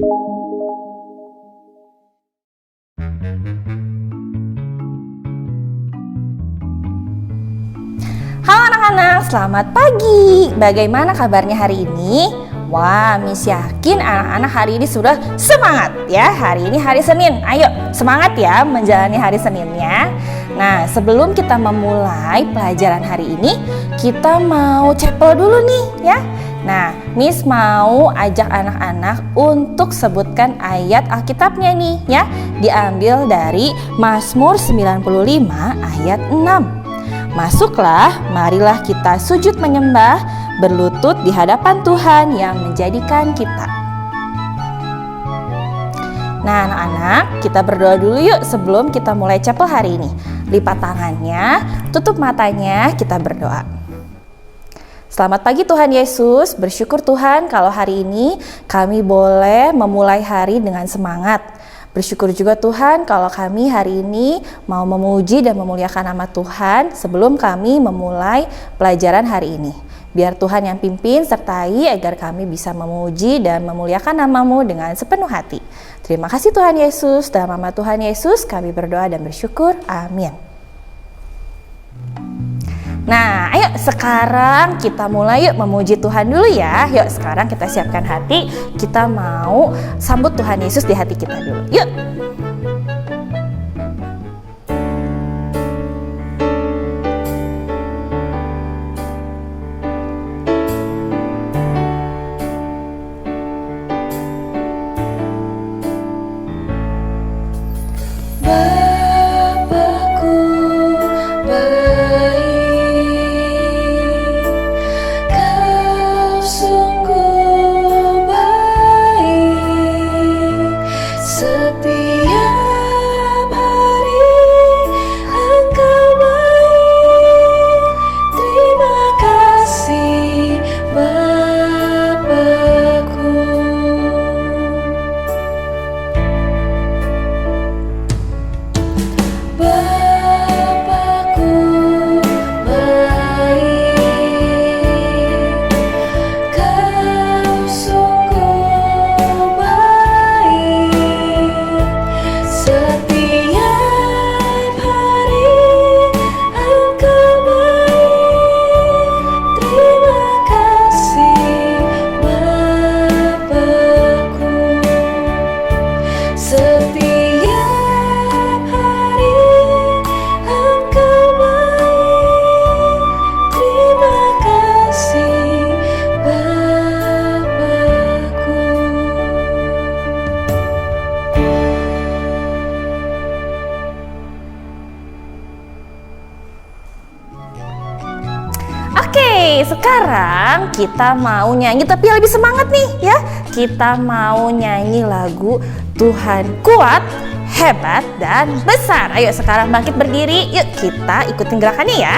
Halo anak-anak, selamat pagi. Bagaimana kabarnya hari ini? Wah, Miss yakin anak-anak hari ini sudah semangat ya. Hari ini hari Senin. Ayo, semangat ya menjalani hari Seninnya. Nah, sebelum kita memulai pelajaran hari ini, kita mau chapel dulu nih ya. Nah, Miss mau ajak anak-anak untuk sebutkan ayat Alkitabnya nih ya. Diambil dari Mazmur 95 ayat 6. Masuklah, marilah kita sujud menyembah, berlutut di hadapan Tuhan yang menjadikan kita. Nah anak-anak, kita berdoa dulu yuk sebelum kita mulai chapel hari ini. Lipat tangannya, tutup matanya, kita berdoa. Selamat pagi Tuhan Yesus, bersyukur Tuhan kalau hari ini kami boleh memulai hari dengan semangat. Bersyukur juga Tuhan kalau kami hari ini mau memuji dan memuliakan nama Tuhan sebelum kami memulai pelajaran hari ini. Biar Tuhan yang pimpin sertai agar kami bisa memuji dan memuliakan nama-Mu dengan sepenuh hati. Terima kasih Tuhan Yesus, dalam nama Tuhan Yesus kami berdoa dan bersyukur. Amin. Nah, ayo sekarang kita mulai yuk memuji Tuhan dulu ya. Yuk sekarang kita siapkan hati, kita mau sambut Tuhan Yesus di hati kita dulu. Yuk. Sekarang kita mau nyanyi tapi lebih semangat nih ya. Kita mau nyanyi lagu Tuhan kuat, hebat, dan besar. Ayo sekarang bangkit berdiri, yuk kita ikutin gerakannya ya.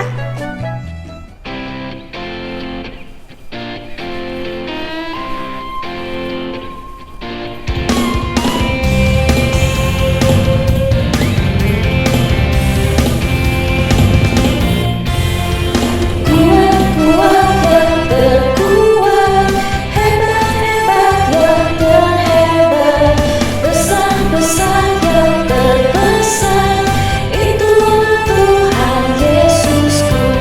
Itu Tuhan Yesusku.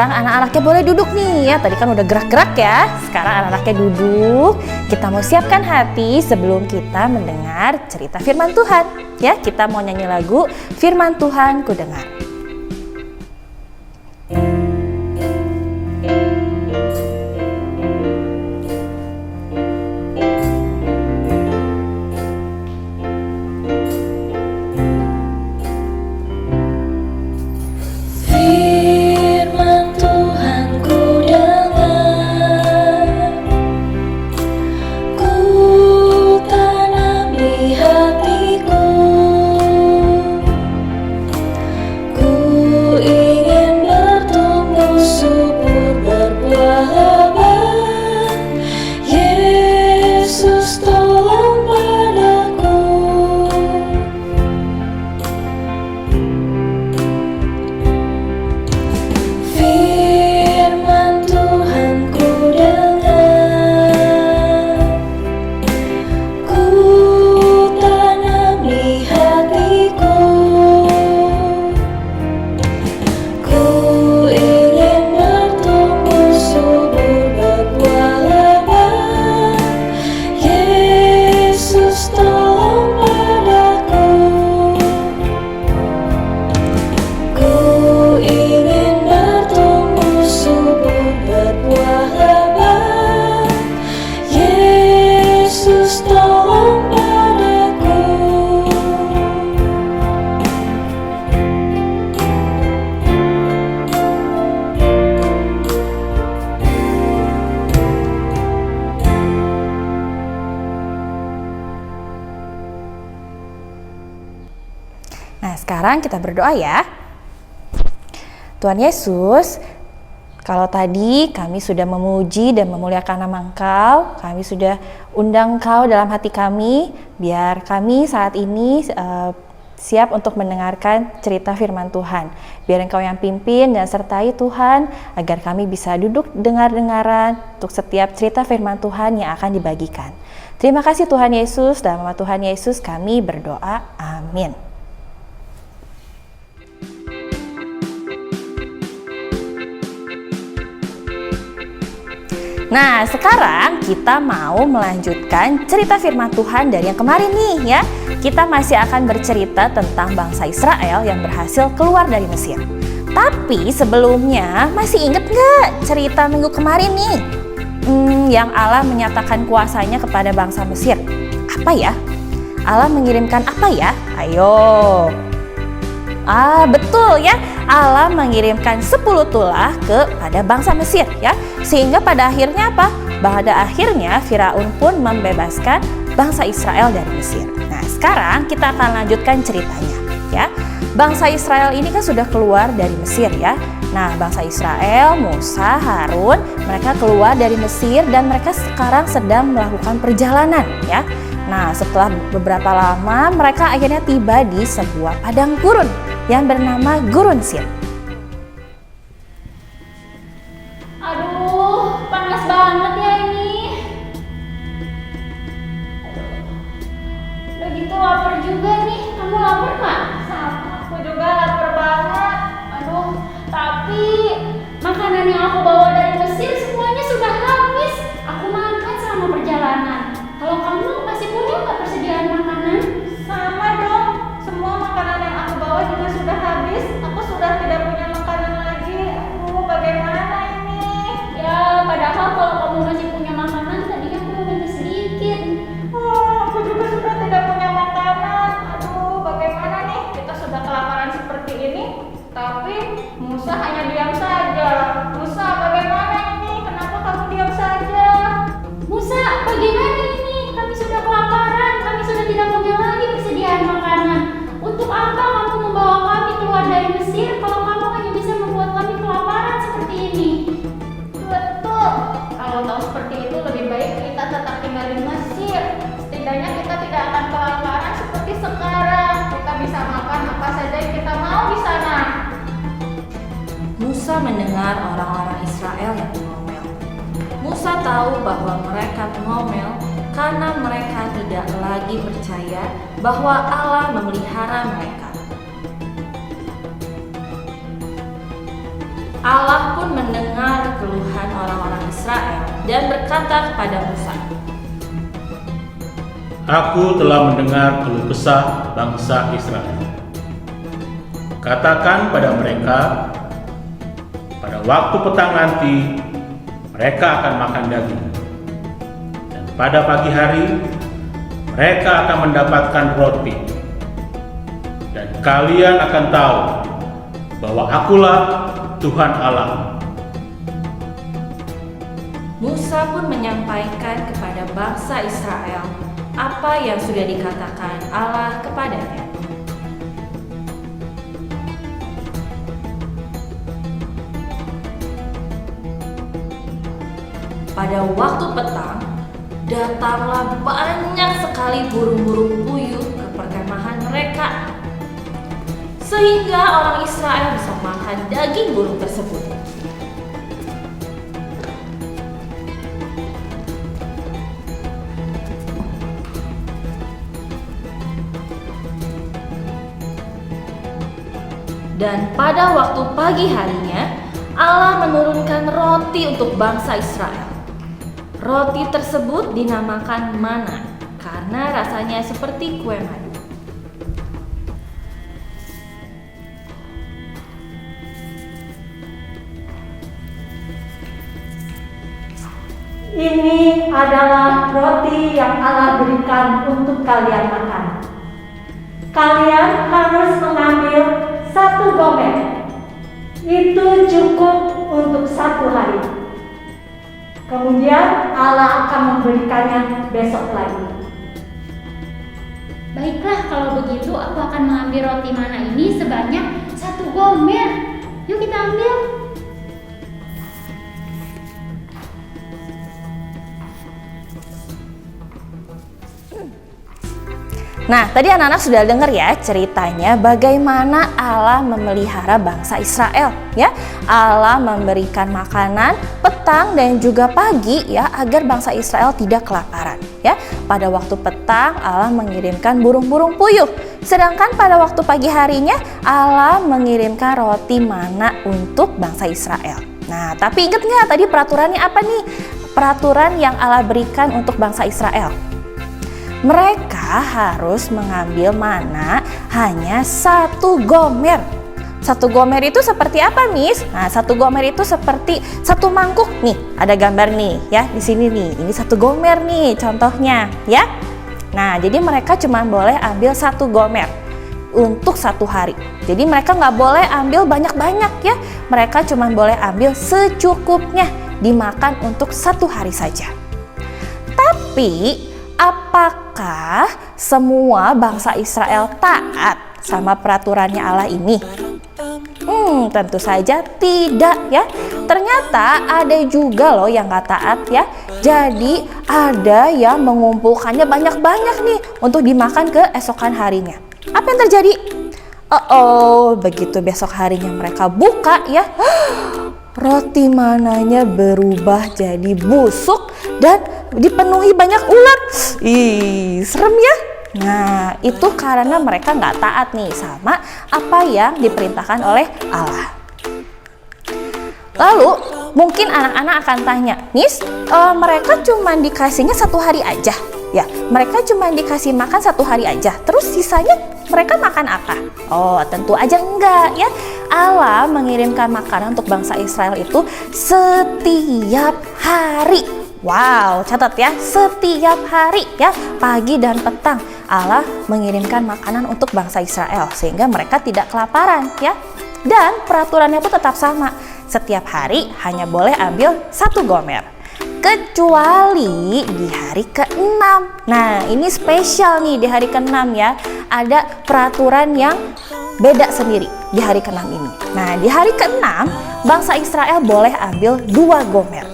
sekarang anak-anaknya boleh duduk nih ya. Tadi kan udah gerak-gerak ya. Sekarang anak-anaknya duduk. Kita mau siapkan hati sebelum kita mendengar cerita firman Tuhan. Ya, kita mau nyanyi lagu Firman Tuhan Ku Dengar. Nah, sekarang kita berdoa ya. Tuhan Yesus, kalau tadi kami sudah memuji dan memuliakan nama Engkau, kami sudah undang Engkau dalam hati kami, biar kami saat ini siap untuk mendengarkan cerita firman Tuhan. Biar Engkau yang pimpin dan sertai Tuhan, agar kami bisa duduk dengar-dengaran untuk setiap cerita firman Tuhan yang akan dibagikan. Terima kasih Tuhan Yesus, dalam nama Tuhan Yesus kami berdoa, amin. Nah, sekarang kita mau melanjutkan cerita firman Tuhan dari yang kemarin nih ya. Kita masih akan bercerita tentang bangsa Israel yang berhasil keluar dari Mesir. Tapi sebelumnya, masih inget gak cerita minggu kemarin nih? Yang Allah menyatakan kuasanya kepada bangsa Mesir. Apa ya? Allah mengirimkan apa ya? Ayo. Betul ya, Allah mengirimkan 10 tulah kepada bangsa Mesir ya. Sehingga pada akhirnya apa? Pada akhirnya Firaun pun membebaskan bangsa Israel dari Mesir. Nah, sekarang kita akan lanjutkan ceritanya ya. Bangsa Israel ini kan sudah keluar dari Mesir ya. Nah, bangsa Israel, Musa, Harun, mereka keluar dari Mesir dan mereka sekarang sedang melakukan perjalanan ya. Nah, setelah beberapa lama mereka akhirnya tiba di sebuah padang gurun yang bernama Gurun Sin. Aduh, panas banget ya ini. Udah gitu lapar juga nih. Kamu lapar nggak? Sama, aku juga lapar banget. Aduh, tapi makanan yang aku bawa dari Mesir semuanya sudah habis. Aku makan selama perjalanan. Kalau kamu masih punya nggak persediaan makanan? Sama dong, semua makanan yang aku bawa juga sudah habis. Aku sudah tidak punya makanan lagi. Aduh, bagaimana ini? Ya, padahal kalau kamu masih punya makanan, tadinya aku mau minta sedikit. Aku juga sudah tidak punya makanan. Aduh, bagaimana nih? Kita sudah kelaparan seperti ini, tapi Musa hanya diam saja. Musa, bagaimana ini? Kenapa kamu diam saja? Musa, bagaimana ini? Kami sudah kelaparan, kami sudah tidak punya lagi persediaan makanan. Untuk apa kamu membawa kami keluar dari Mesir kalau kamu hanya bisa membuat kami kelaparan seperti ini? Betul. Kalau tahu seperti itu, lebih baik kita tetap tinggal di Mesir. Setidaknya kita tidak akan kelaparan seperti sekarang. Kita bisa makan apa saja yang kita mau di sana. Musa mendengar orang-orang Israel yang mengomel. Musa tahu bahwa mereka mengomel karena mereka tidak lagi percaya bahwa Allah memelihara mereka. Allah pun mendengar keluhan orang-orang Israel dan berkata kepada Musa, Aku telah mendengar keluh kesah bangsa Israel. Katakan pada mereka, pada waktu petang nanti mereka akan makan daging, dan pada pagi hari mereka akan mendapatkan roti, dan kalian akan tahu bahwa akulah Tuhan Allah. Musa pun menyampaikan kepada bangsa Israel apa yang sudah dikatakan Allah kepadanya. Pada waktu petang, datanglah banyak sekali burung-burung puyuh ke perkemahan mereka, sehingga orang Israel bisa makan daging burung tersebut. Dan pada waktu pagi harinya, Allah menurunkan roti untuk bangsa Israel. Roti tersebut dinamakan mana karena rasanya seperti kue madu. Ini adalah roti yang Allah berikan untuk kalian makan. Kalian harus mengambil 1 gomer. Itu cukup untuk 1 hari. Kemudian Allah akan memberikannya besok lagi. Baiklah, kalau begitu aku akan mengambil roti mana ini sebanyak 1 gomer. Yuk kita ambil. Nah, tadi anak-anak sudah dengar ya ceritanya bagaimana Allah memelihara bangsa Israel ya. Allah memberikan makanan petang dan juga pagi ya agar bangsa Israel tidak kelaparan ya. Pada waktu petang Allah mengirimkan burung-burung puyuh, sedangkan pada waktu pagi harinya Allah mengirimkan roti mana untuk bangsa Israel. Nah, tapi ingat nggak tadi peraturannya apa nih? Peraturan yang Allah berikan untuk bangsa Israel. Mereka harus mengambil mana hanya 1 gomer. 1 gomer itu seperti apa, Miss? Nah, 1 gomer itu seperti 1 mangkuk. Nih, ada gambar nih ya di sini nih. Ini 1 gomer nih contohnya ya. Nah, jadi mereka cuma boleh ambil 1 gomer untuk 1 hari. Jadi mereka nggak boleh ambil banyak-banyak ya. Mereka cuma boleh ambil secukupnya, dimakan untuk 1 hari saja. Tapi apakah semua bangsa Israel taat sama peraturannya Allah ini? Tentu saja tidak ya. Ternyata ada juga loh yang gak taat ya. Jadi ada yang mengumpulkannya banyak-banyak nih untuk dimakan keesokan harinya. Apa yang terjadi? Begitu besok harinya mereka buka ya, roti mananya berubah jadi busuk dan dipenuhi banyak ulat. Ih, serem ya. Nah, itu karena mereka nggak taat nih sama apa yang diperintahkan oleh Allah. Lalu mungkin anak-anak akan tanya, Miss, mereka cuma dikasihnya 1 hari aja ya? Mereka cuma dikasih makan 1 hari aja, terus sisanya mereka makan apa? Oh, tentu aja enggak ya. Allah mengirimkan makanan untuk bangsa Israel itu setiap hari. Wow, catat ya, setiap hari ya, pagi dan petang Allah mengirimkan makanan untuk bangsa Israel sehingga mereka tidak kelaparan ya. Dan peraturannya pun tetap sama, setiap hari hanya boleh ambil 1 gomer. Kecuali di hari ke-6. Nah, ini spesial nih di hari ke-6 ya. Ada peraturan yang beda sendiri di hari ke-6 ini. Nah, di hari ke-6 bangsa Israel boleh ambil 2 gomer.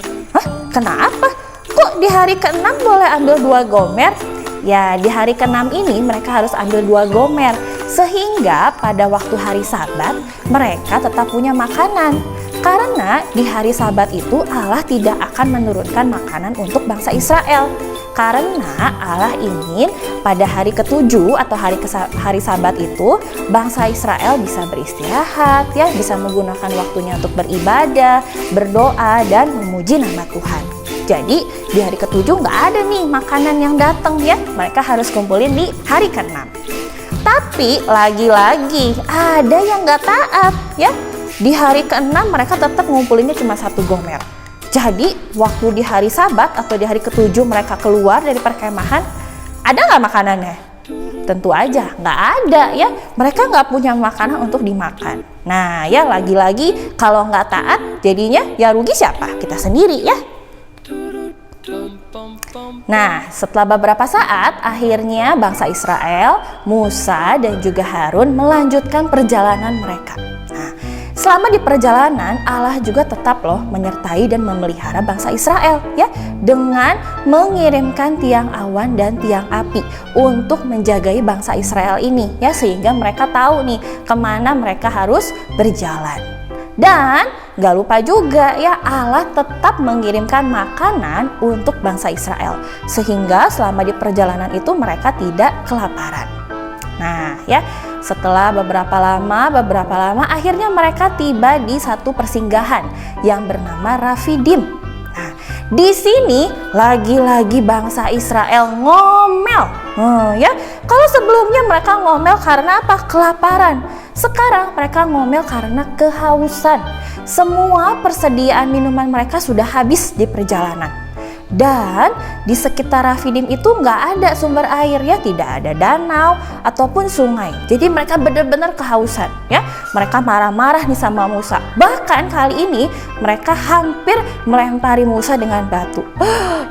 Kenapa? Kok di hari ke-6 boleh ambil 2 gomer? Ya, di hari ke-6 ini mereka harus ambil 2 gomer. Sehingga pada waktu hari Sabat mereka tetap punya makanan. Karena di hari Sabat itu Allah tidak akan menurunkan makanan untuk bangsa Israel. Karena Allah ingin pada hari ketujuh atau hari Sabat itu bangsa Israel bisa beristirahat ya, bisa menggunakan waktunya untuk beribadah, berdoa dan memuji nama Tuhan. Jadi di hari ketujuh nggak ada nih makanan yang datang ya, mereka harus kumpulin di hari ke-6. Tapi lagi-lagi ada yang nggak taat ya. Di hari ke-6 mereka tetap ngumpulinnya cuma 1 gomer. Jadi waktu di hari Sabat atau di hari ke-7 mereka keluar dari perkemahan, ada nggak makanannya? Tentu aja nggak ada ya. Mereka nggak punya makanan untuk dimakan. Nah ya lagi-lagi kalau nggak taat jadinya ya rugi siapa? Kita sendiri ya. Nah, setelah beberapa saat, akhirnya bangsa Israel, Musa dan juga Harun melanjutkan perjalanan mereka. Nah, selama di perjalanan, Allah juga tetap menyertai dan memelihara bangsa Israel ya, dengan mengirimkan tiang awan dan tiang api untuk menjagai bangsa Israel ini ya, sehingga mereka tahu nih kemana mereka harus berjalan. Dan gak lupa juga ya, Allah tetap mengirimkan makanan untuk bangsa Israel sehingga selama di perjalanan itu mereka tidak kelaparan. Nah ya, setelah beberapa lama akhirnya mereka tiba di satu persinggahan yang bernama Rafidim. Nah, di sini lagi-lagi bangsa Israel ngomel. Ya, kalau sebelumnya mereka ngomel karena apa? Kelaparan. Sekarang mereka ngomel karena kehausan. Semua persediaan minuman mereka sudah habis di perjalanan. Dan di sekitar Rafidim itu nggak ada sumber air ya, tidak ada danau ataupun sungai. Jadi mereka benar-benar kehausan ya. Mereka marah-marah nih sama Musa. Bahkan kali ini mereka hampir melempari Musa dengan batu.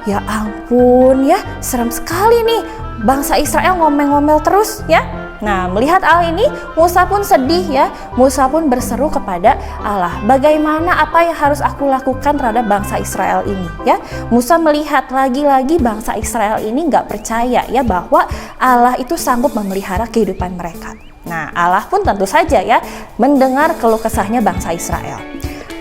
Ya ampun ya, serem sekali nih. Bangsa Israel ngomel-ngomel terus ya. Nah, melihat hal ini, Musa pun sedih ya. Musa pun berseru kepada Allah, bagaimana apa yang harus aku lakukan terhadap bangsa Israel ini ya. Musa melihat lagi-lagi bangsa Israel ini nggak percaya ya bahwa Allah itu sanggup memelihara kehidupan mereka. Nah, Allah pun tentu saja ya mendengar keluh kesahnya bangsa Israel.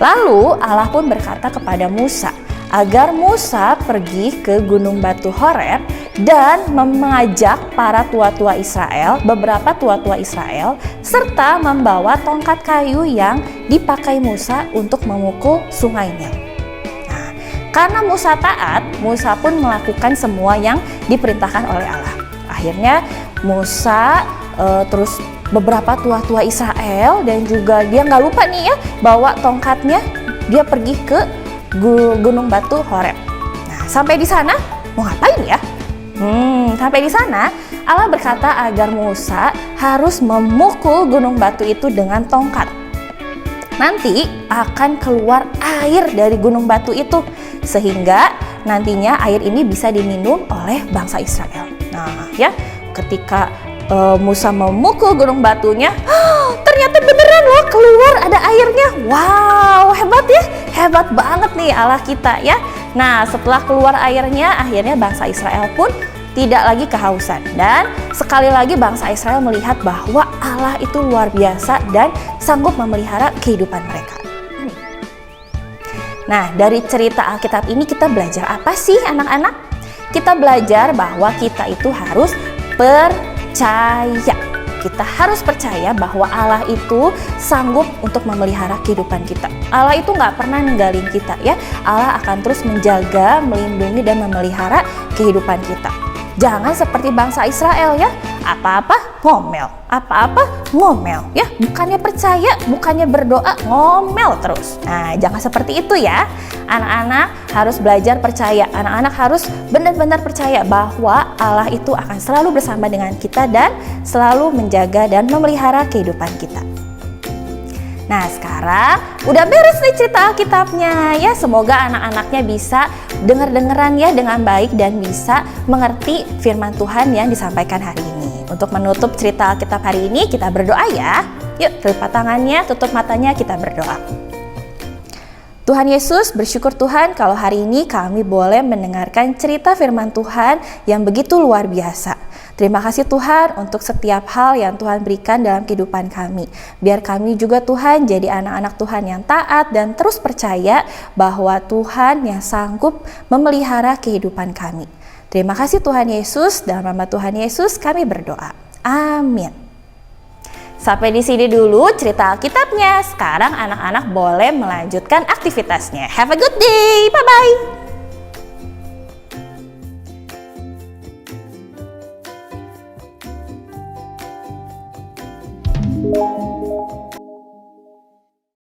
Lalu Allah pun berkata kepada Musa agar Musa pergi ke Gunung Batu Horeb dan mengajak para tua-tua Israel, beberapa tua-tua Israel, serta membawa tongkat kayu yang dipakai Musa untuk memukul sungai Nil. Nah, karena Musa taat, Musa pun melakukan semua yang diperintahkan oleh Allah. Akhirnya Musa terus beberapa tua-tua Israel dan juga dia nggak lupa nih ya bawa tongkatnya, dia pergi ke Gunung Batu Horeb. Nah, sampai di sana mau ngapain ya? Sampai di sana Allah berkata agar Musa harus memukul gunung batu itu dengan tongkat. Nanti akan keluar air dari gunung batu itu sehingga nantinya air ini bisa diminum oleh bangsa Israel. Nah, ya, ketika Musa memukul gunung batunya, ternyata beneran loh keluar ada airnya. Wow, hebat ya, hebat banget nih Allah kita ya. Nah, setelah keluar airnya, akhirnya bangsa Israel pun tidak lagi kehausan. Dan sekali lagi bangsa Israel melihat bahwa Allah itu luar biasa dan sanggup memelihara kehidupan mereka. Nah, dari cerita Alkitab ini kita belajar apa sih anak-anak? Kita belajar bahwa kita itu harus percaya. Kita harus percaya bahwa Allah itu sanggup untuk memelihara kehidupan kita. Allah itu nggak pernah ninggalin kita ya. Allah akan terus menjaga, melindungi dan memelihara kehidupan kita. Jangan seperti bangsa Israel ya, apa-apa ngomel, apa-apa ngomel ya. Bukannya percaya, bukannya berdoa, ngomel terus. Nah, jangan seperti itu ya. Anak-anak harus belajar percaya. Anak-anak harus benar-benar percaya bahwa Allah itu akan selalu bersama dengan kita dan selalu menjaga dan memelihara kehidupan kita. Nah, sekarang udah beres nih cerita Alkitabnya ya. Semoga anak-anaknya bisa dengar-dengeran ya dengan baik dan bisa mengerti firman Tuhan yang disampaikan hari ini. Untuk menutup cerita Alkitab hari ini, kita berdoa ya. Yuk, lipat tangannya, tutup matanya, kita berdoa. Tuhan Yesus, bersyukur Tuhan kalau hari ini kami boleh mendengarkan cerita firman Tuhan yang begitu luar biasa. Terima kasih Tuhan untuk setiap hal yang Tuhan berikan dalam kehidupan kami. Biar kami juga Tuhan jadi anak-anak Tuhan yang taat dan terus percaya bahwa Tuhan yang sanggup memelihara kehidupan kami. Terima kasih Tuhan Yesus, dalam nama Tuhan Yesus kami berdoa. Amin. Sampai di sini dulu cerita Alkitabnya. Sekarang anak-anak boleh melanjutkan aktivitasnya. Have a good day. Bye-bye.